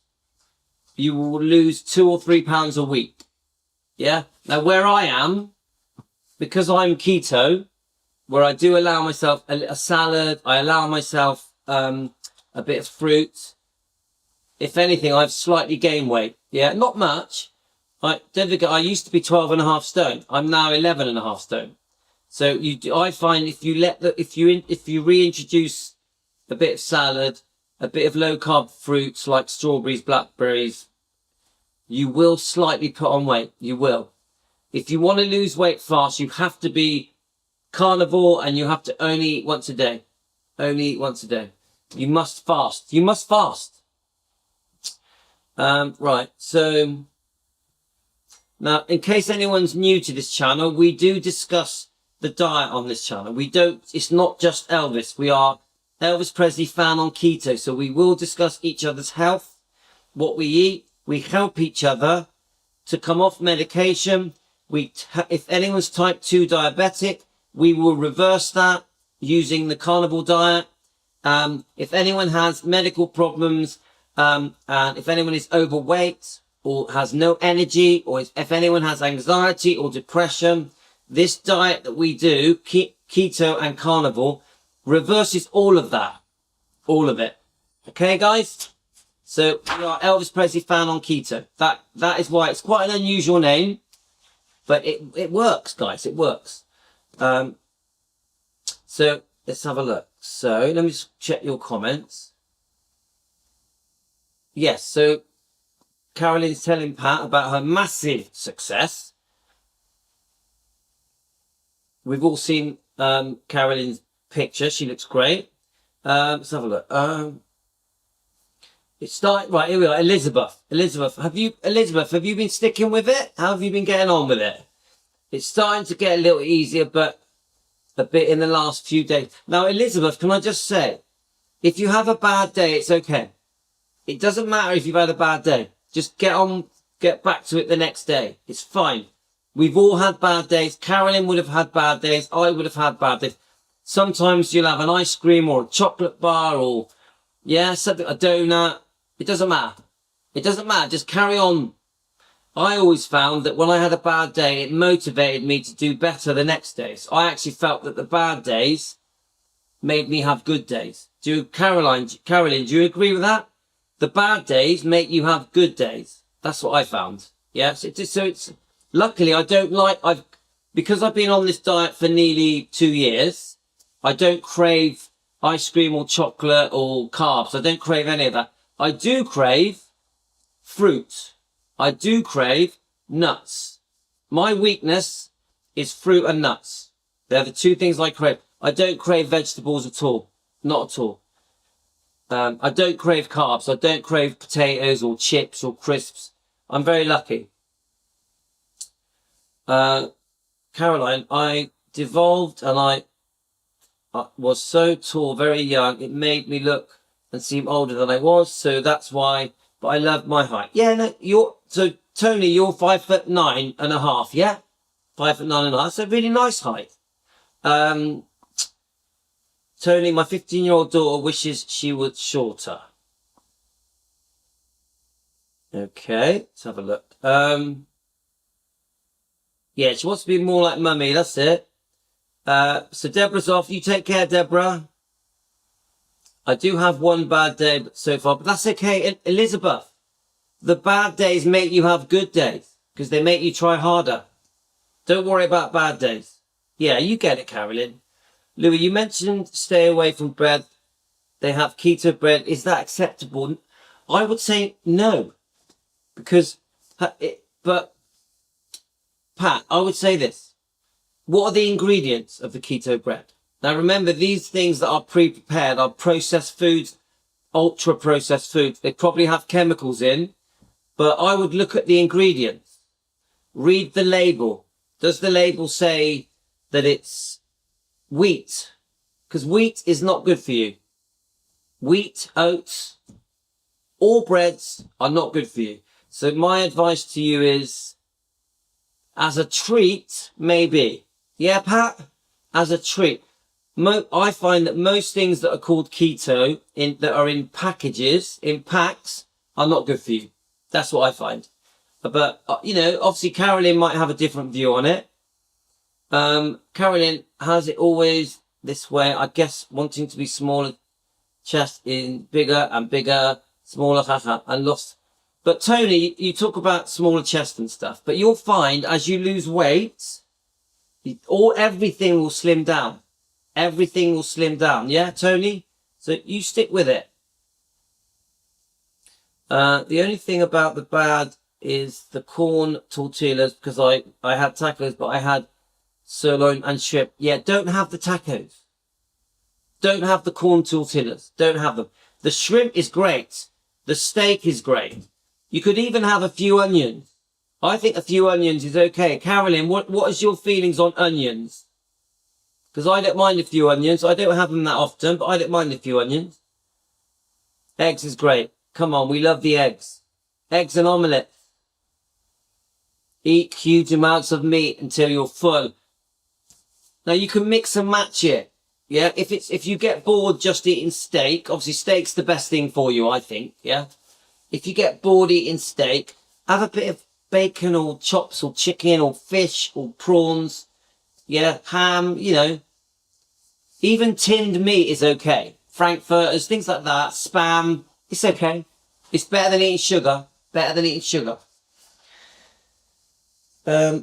you will lose 2 or 3 pounds a week. Yeah? Now where I am, because I'm keto, where I do allow myself a salad, I allow myself a bit of fruit. If anything, I've slightly gained weight. Yeah, not much. Don't forget, I used to be 12.5 stone. I'm now 11.5 stone. So I find if you reintroduce a bit of salad, a bit of low carb fruits like strawberries, blackberries, you will slightly put on weight. You will. If you want to lose weight fast, you have to be carnivore and you have to only eat once a day. Only eat once a day. You must fast. You must fast. Right. So now, in case anyone's new to this channel, we do discuss the diet on this channel. It's not just Elvis. We are Elvis Presley fan on keto. So we will discuss each other's health, what we eat. We help each other to come off medication. If anyone's type 2 diabetic, we will reverse that using the carnivore diet. If anyone has medical problems, and if anyone is overweight or has no energy, or if anyone has anxiety or depression, this diet that we do, keto and carnivore, reverses all of that. All of it. Okay, guys? So, we are Elvis Presley fan on keto. That is why it's quite an unusual name, but it works, guys. It works. So, let's have a look. So, let me just check your comments. Yes, so Caroline's telling Pat about her massive success. We've all seen Caroline's picture. She looks great. Let's have a look. It's starting right here. We are. Elizabeth, have you been sticking with it? How have you been getting on with it? It's starting to get a little easier, but a bit in the last few days. Now, Elizabeth, can I just say, if you have a bad day, it's okay. It doesn't matter if you've had a bad day. Just get back to it the next day. It's fine. We've all had bad days. Carolyn would have had bad days. I would have had bad days. Sometimes you'll have an ice cream or a chocolate bar or, yeah, something, a donut. It doesn't matter. It doesn't matter. Just carry on. I always found that when I had a bad day, it motivated me to do better the next day. So I actually felt that the bad days made me have good days. Carolyn, do you agree with that? The bad days make you have good days. That's what I found. Yes, it's luckily because I've been on this diet for nearly 2 years, I don't crave ice cream or chocolate or carbs. I don't crave any of that. I do crave fruit. I do crave nuts. My weakness is fruit and nuts. They're the two things I crave. I don't crave vegetables at all. Not at all. I don't crave carbs. I don't crave potatoes or chips or crisps. I'm very lucky. Caroline, I devolved and I was so tall, very young. It made me look and seem older than I was. So that's why, but I love my height. Yeah, no, so Tony, you're 5'9.5", yeah? 5'9.5". That's a really nice height. Tony, my 15-year-old daughter wishes she was shorter. Okay, let's have a look. Yeah, she wants to be more like mummy, that's it. So Deborah's off. You take care, Deborah. I do have one bad day so far, but that's okay. Elizabeth, the bad days make you have good days because they make you try harder. Don't worry about bad days. Yeah, you get it, Carolyn. Louis, you mentioned stay away from bread. They have keto bread. Is that acceptable? I would say no. Because, but, Pat, I would say this. What are the ingredients of the keto bread? Now remember, these things that are pre-prepared are processed foods, ultra-processed foods. They probably have chemicals in, but I would look at the ingredients. Read the label. Does the label say that it's wheat? Because wheat is not good for you. Wheat, oats, all breads are not good for you. So my advice to you is, as a treat, maybe. Yeah, Pat? As a treat. I find that most things that are called keto, that are in packages, in packs, are not good for you. That's what I find. But, obviously Carolyn might have a different view on it. Carolyn has it always this way, I guess, wanting to be smaller, chest in bigger and bigger, smaller, and lost. But Tony, you talk about smaller chest and stuff, but you'll find as you lose weight, everything will slim down. Everything will slim down. Yeah, Tony? So you stick with it. The only thing about the bad is the corn tortillas, because I had tacos, but I had sirloin and shrimp. Yeah, don't have the tacos. Don't have the corn tortillas. Don't have them. The shrimp is great. The steak is great. You could even have a few onions. I think a few onions is okay. Carolyn, what is your feelings on onions? Because I don't mind a few onions. I don't have them that often, but I don't mind a few onions. Eggs is great. Come on, we love the eggs. Eggs and omelette. Eat huge amounts of meat until you're full. Now you can mix and match it. Yeah, if you get bored just eating steak, obviously steak's the best thing for you, I think. Yeah. If you get bored eating steak, have a bit of bacon or chops or chicken or fish or prawns. yeah, ham, you know, even tinned meat is okay. Frankfurters, things like that, spam, it's okay. It's better than eating sugar. Better than eating sugar.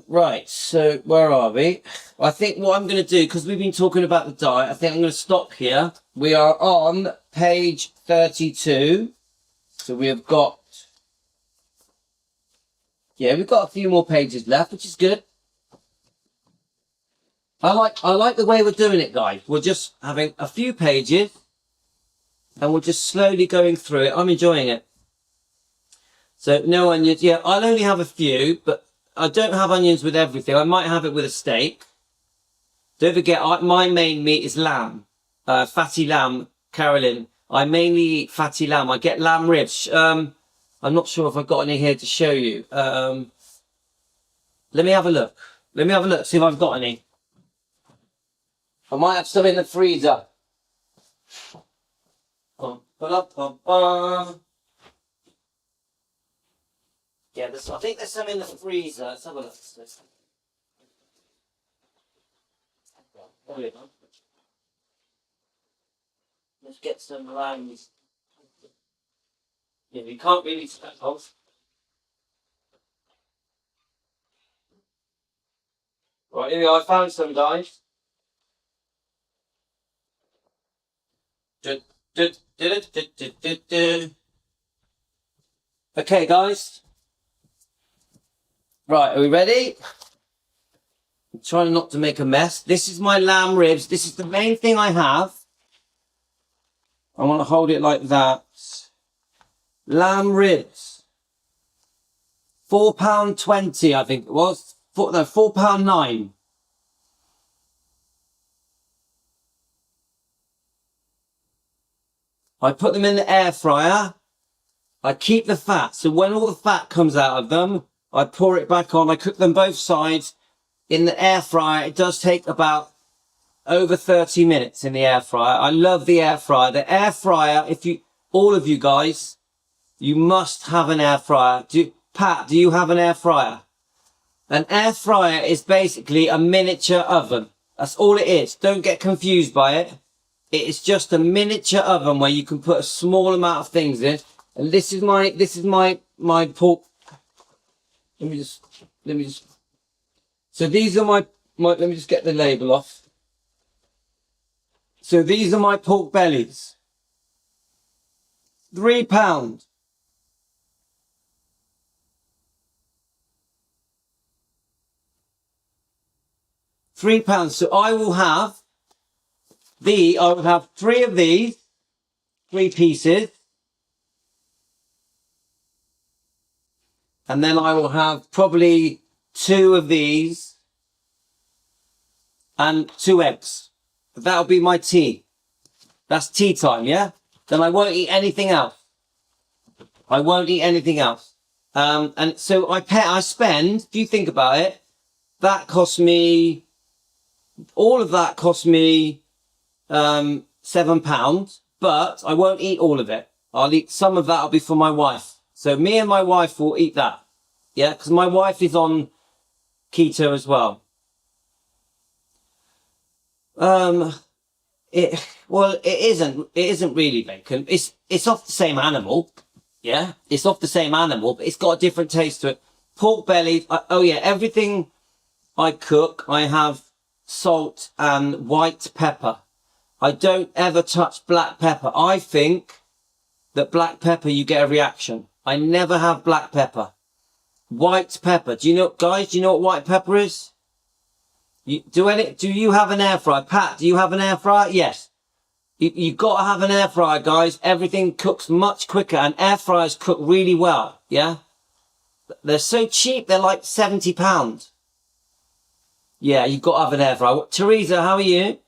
Right, so where are we? I think what I'm going to do, because we've been talking about the diet, I think I'm going to stop here. We are on page 32. So we have got, yeah, we've got a few more pages left, which is good. I like the way we're doing it, guys. We're just having a few pages and we're just slowly going through it. I'm enjoying it. So no onions. Yeah, I'll only have a few, but I don't have onions with everything. I might have it with a steak. Don't forget, my main meat is lamb. Fatty lamb, Carolyn. I mainly eat fatty lamb. I get lamb ribs. I'm not sure if I've got any here to show you. Let me have a look. Let me have a look, see if I've got any. I might have some in the freezer. Yeah, I think there's some in the freezer. Let's have a look. Let's get some lambs. Yeah, you can't really tell. Right, here we are. I found some, guys. Okay, guys. Right, are we ready? I'm trying not to make a mess. This is my lamb ribs. This is the main thing I have. I want to hold it like that. Lamb ribs. £4.20, I think it was. £4.09. I put them in the air fryer. I keep the fat. So when all the fat comes out of them, I pour it back on. I cook them both sides in the air fryer. It does take about over 30 minutes in the air fryer. I love the air fryer. The air fryer, all of you guys, you must have an air fryer. Pat, do you have an air fryer? An air fryer is basically a miniature oven. That's all it is. Don't get confused by it. It is just a miniature oven where you can put a small amount of things in. And this is my pork. Let me just. So these are my, let me just get the label off. So these are my pork bellies. £3. £3. So I will have three of these, 3 pieces. And then I will have probably 2 of these and 2 eggs. That'll be my tea. That's tea time, yeah? Then I won't eat anything else. I won't eat anything else. And so I spend, if you think about it, all of that cost me £7, but I won't eat all of it. I'll eat some of that. Will be for my wife. So me and my wife will eat that. Yeah, because my wife is on keto as well. It isn't really bacon. It's off the same animal. Yeah, it's off the same animal, but it's got a different taste to it. Pork belly. Everything I cook, I have salt and white pepper. I don't ever touch black pepper. I think that black pepper, you get a reaction. I never have black pepper. White pepper. Do you know, guys, do you know what white pepper is? Do you have an air fryer? Pat, do you have an air fryer? Yes. You've got to have an air fryer, guys. Everything cooks much quicker and air fryers cook really well. Yeah. They're so cheap. They're like £70. Yeah, you've got to have an air fryer. Teresa, how are you?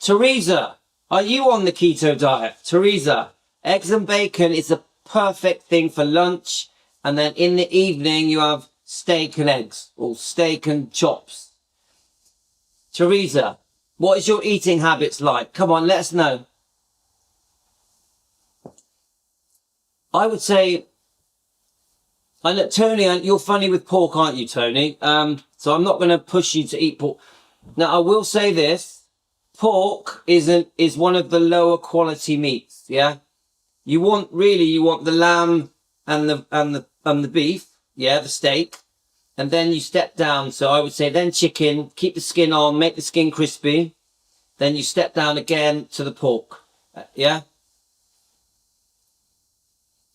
Teresa, are you on the keto diet? Teresa, eggs and bacon is a perfect thing for lunch. And then in the evening, you have steak and eggs or steak and chops. Teresa, what is your eating habits like? Come on, let us know. I would say, Tony, you're funny with pork, aren't you, Tony? So I'm not going to push you to eat pork. Now, I will say this. Pork is one of the lower quality meats, yeah? You want the lamb and the beef, yeah, the steak. And then you step down. So I would say then chicken, keep the skin on, make the skin crispy. Then you step down again to the pork. Yeah?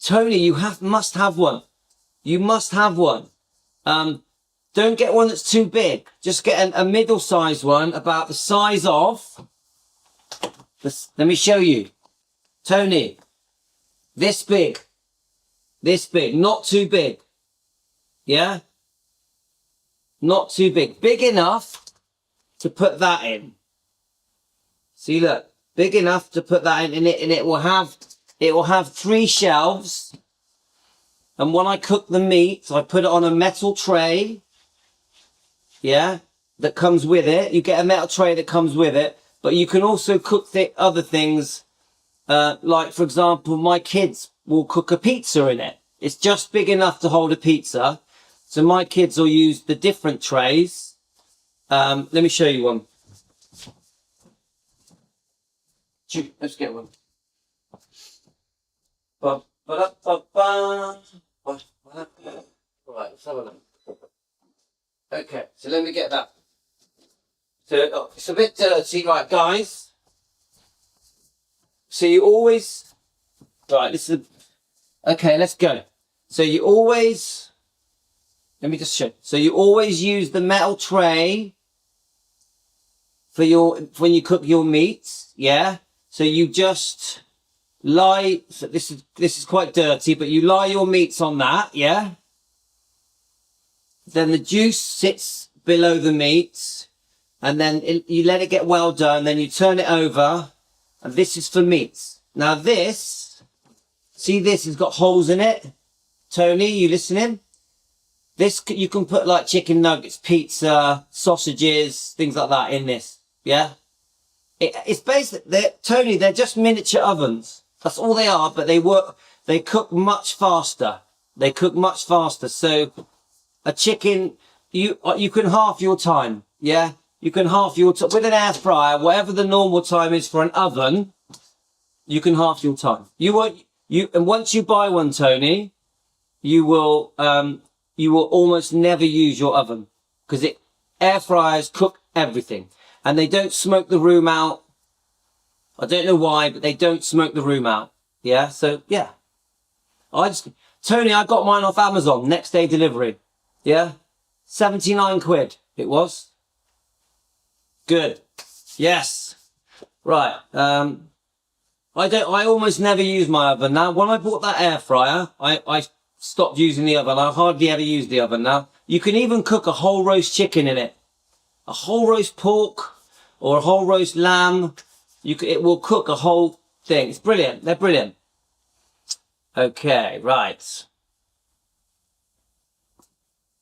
Tony, you must have one. You must have one. Don't get one that's too big. Just get a middle-sized one, about the size of... Let me show you. Tony, this big. This big, not too big. Yeah? Not too big. Big enough to put that in. See, look. Big enough to put that in, and it will have 3 shelves. And when I cook the meat, I put it on a metal tray. Yeah, that comes with it. You get a metal tray that comes with it. But you can also cook other things. Like, for example, my kids will cook a pizza in it. It's just big enough to hold a pizza. So my kids will use the different trays. Let me show you one. Let's get one. Right, let's have a look. Okay, so let me get that. So it's a bit dirty, right, guys? So you always... Right, this is... Okay, let's go. So you always... Let me just show. So you always use the metal tray for when you cook your meats, yeah? So you just lie, so this is quite dirty, but you lie your meats on that, yeah? Then the juice sits below the meat, and then you let it get well done, then you turn it over, and this is for meats. Now this, see this has got holes in it? Tony, you listening? This, you can put like chicken nuggets, pizza, sausages, things like that in this, yeah? It's basically, Tony, they're just miniature ovens. That's all they are, but they cook much faster. They cook much faster. So a chicken, you can half your time, yeah? You can half your time, with an air fryer, whatever the normal time is for an oven, you can half your time. And once you buy one, Tony, you will almost never use your oven because air fryers cook everything and they don't smoke the room out. I don't know why, but they don't smoke the room out. Yeah. So yeah, Tony, I got mine off Amazon, next day delivery. Yeah. 79 quid it was. Good. Yes. Right. I almost never use my oven now. When I bought that air fryer, I stopped using the oven. I hardly ever use the oven now. You can even cook a whole roast chicken in it. A whole roast pork or a whole roast lamb. It will cook a whole thing. It's brilliant. They're brilliant. Okay, right.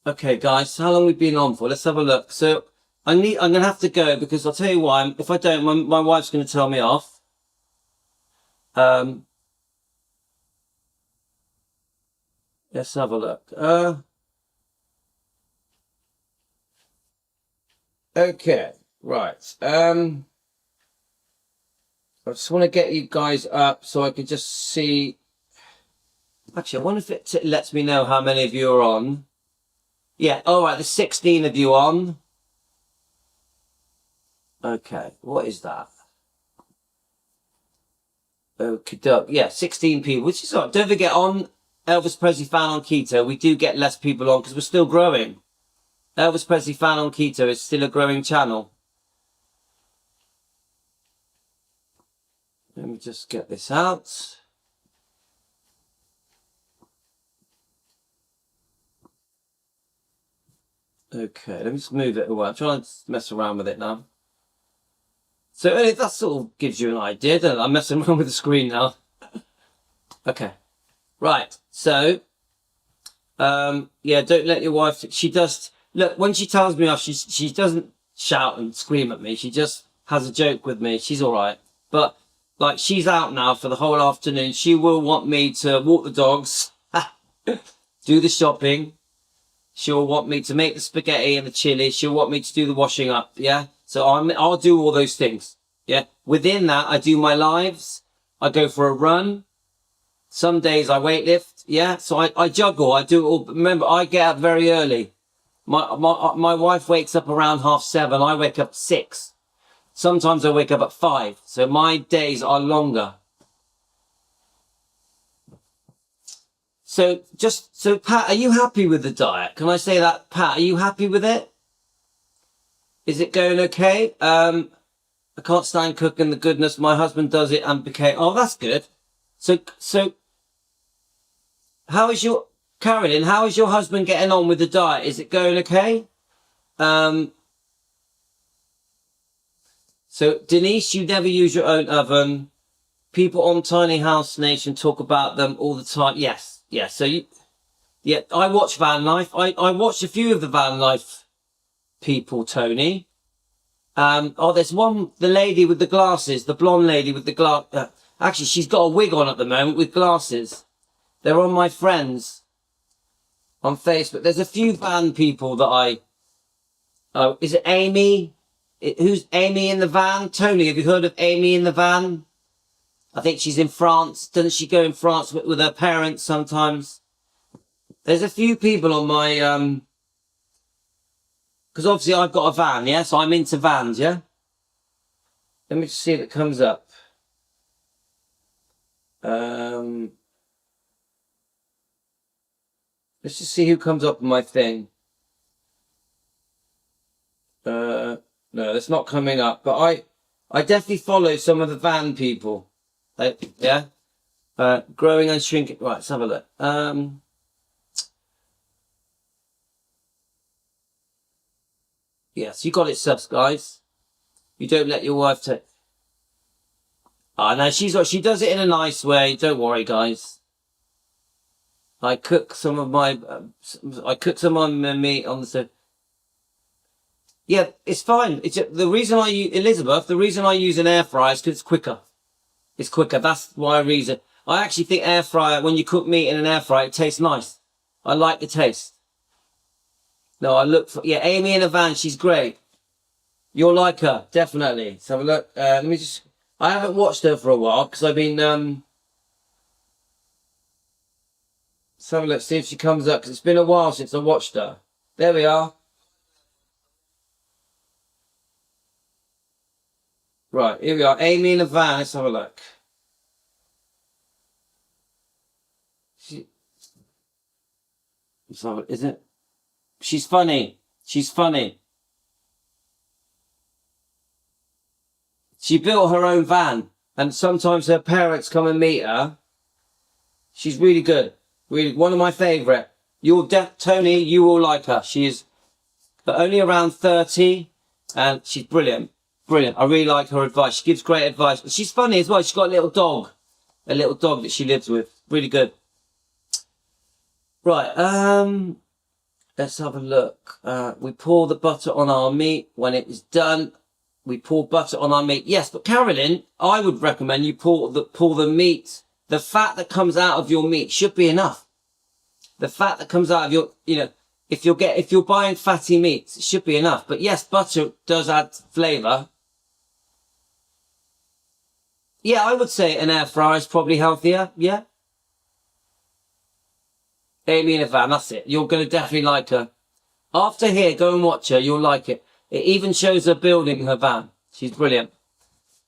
Okay, guys, how long have we been on for? Let's have a look. So I'm going to have to go because I'll tell you why. If I don't, my wife's going to tell me off. Let's have a look. Okay, right. I just want to get you guys up so I can just see. Actually, I wonder if it lets me know how many of you are on. Yeah, all right, there's 16 of you on. Okay, what is that? Okay, yeah, 16 people, which is all right. Don't forget, on Elvis Presley Fan on Keto, we do get less people on because we're still growing. Elvis Presley Fan on Keto is still a growing channel. Let me just get this out. Okay, let me just move it away. I'm trying to mess around with it now. So that sort of gives you an idea, doesn't it? I'm messing around with the screen now. Okay. Right. So, yeah, don't let your wife, she does, look, when she tells me off, she doesn't shout and scream at me. She just has a joke with me. She's all right. But like, she's out now for the whole afternoon. She will want me to walk the dogs, do the shopping. She'll want me to make the spaghetti and the chili. She'll want me to do the washing up. Yeah. So I'll do all those things. Yeah. Within that, I do my lives. I go for a run. Some days I weightlift. Yeah. So I juggle. I do it all. Remember, I get up very early. My wife wakes up around 7:30. I wake up 6. Sometimes I wake up at 5. So my days are longer. So Pat, are you happy with the diet? Can I say that, Pat? Are you happy with it? Is it going okay? I can't stand cooking the goodness. My husband does it and became, oh, that's good. So Carolyn, how is your husband getting on with the diet? Is it going okay? So Denise, you never use your own oven. People on Tiny House Nation talk about them all the time. Yes. Yeah. So I watch van life. I watched a few of the van life people, Tony. There's one, the lady with the glasses, the blonde lady with the glass. Actually, she's got a wig on at the moment with glasses. They're on my friends on Facebook. There's a few van people that is it Amy? Who's Amy in the van? Tony, have you heard of Amy in the van? I think she's in France. Doesn't she go in France with her parents sometimes? There's a few people on my, because obviously I've got a van, yeah? So I'm into vans, yeah? Let me just see if it comes up. Let's just see who comes up on my thing. No, that's not coming up. But I definitely follow some of the van people. Yeah? Growing and shrinking. Right, let's have a look. Yes, you got it, subs, guys. You don't let your wife take. No, she does it in a nice way. Don't worry, guys. I cook some of my meat on the stove. Yeah, it's fine. It's the reason I use Elizabeth. The reason I use an air fryer is because it's quicker. It's quicker. That's my reason. I actually think air fryer, when you cook meat in an air fryer, it tastes nice. I like the taste. No, Amy in the van, she's great. You'll like her, definitely. Let's have a look. I haven't watched her for a while, because I've been, let's have a look, see if she comes up, because it's been a while since I watched her. There we are. Right, here we are. Amy in the van, let's have a look. Is it? She's funny. She's funny. She built her own van, and sometimes her parents come and meet her. She's really good. Really, one of my favourite. Tony, you will like her. She is only around 30, and she's brilliant. Brilliant. I really like her advice. She gives great advice. She's funny as well. She's got a little dog that she lives with. Really good. Right. Let's have a look. We pour the butter on our meat. When it is done, we pour butter on our meat. Yes, but Carolyn, I would recommend you pour the meat. The fat that comes out of your meat should be enough. The fat that comes out of your, if you're buying fatty meats, it should be enough. But yes, butter does add flavour. Yeah, I would say an air fryer is probably healthier. Yeah. Amy in a van, that's it. You're going to definitely like her. After here, go and watch her. You'll like it. It even shows her building her van. She's brilliant.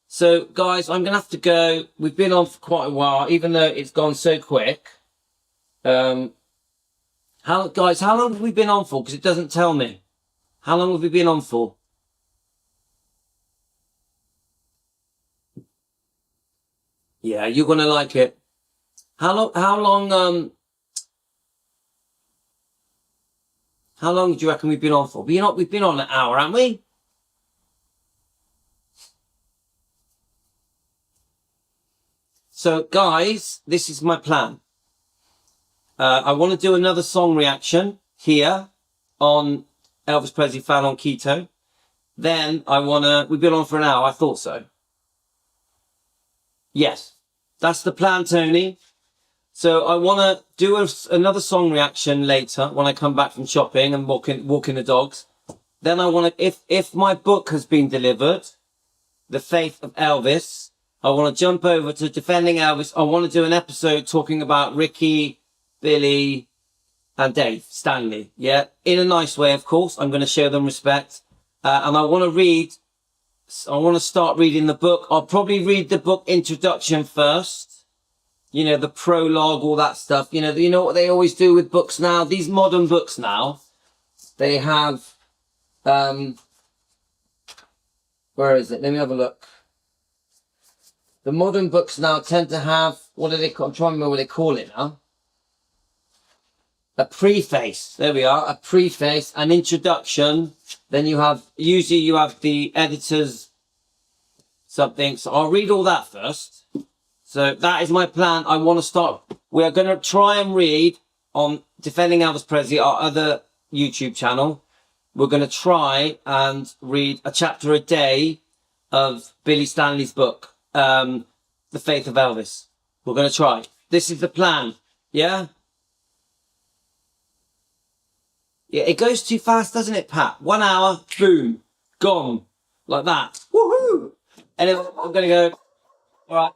So, guys, I'm going to have to go. We've been on for quite a while, even though it's gone so quick. How long have we been on for? Because it doesn't tell me. How long have we been on for? Yeah, you're going to like it. How long do you reckon we've been on for? We've been on an hour, haven't we? So, guys, this is my plan. I want to do another song reaction here on Elvis Presley Fan on Keto. Then we've been on for an hour. I thought so. Yes, that's the plan, Tony. So I want to do another song reaction later when I come back from shopping and walking the dogs. Then I want to, if my book has been delivered, The Faith of Elvis, I want to jump over to Defending Elvis. I want to do an episode talking about Ricky, Billy, and Dave Stanley. Yeah, in a nice way, of course. I'm going to show them respect. And I want to start reading the book. I'll probably read the book introduction first. You know, the prologue, all that stuff. You know what they always do with books now? These modern books now, they have, where is it? Let me have a look. The modern books now tend to have, what do they call, I'm trying to remember what they call it now. A preface. There we are. A preface, an introduction. Then usually you have the editor's something. So I'll read all that first. So that is my plan. I want to start. We are going to try and read on Defending Elvis Presley, our other YouTube channel. We're going to try and read a chapter a day of Billy Stanley's book, The Faith of Elvis. We're going to try. This is the plan. Yeah? Yeah, it goes too fast, doesn't it, Pat? 1 hour, boom, gone. Like that. Woohoo! And then I'm going to go, all right.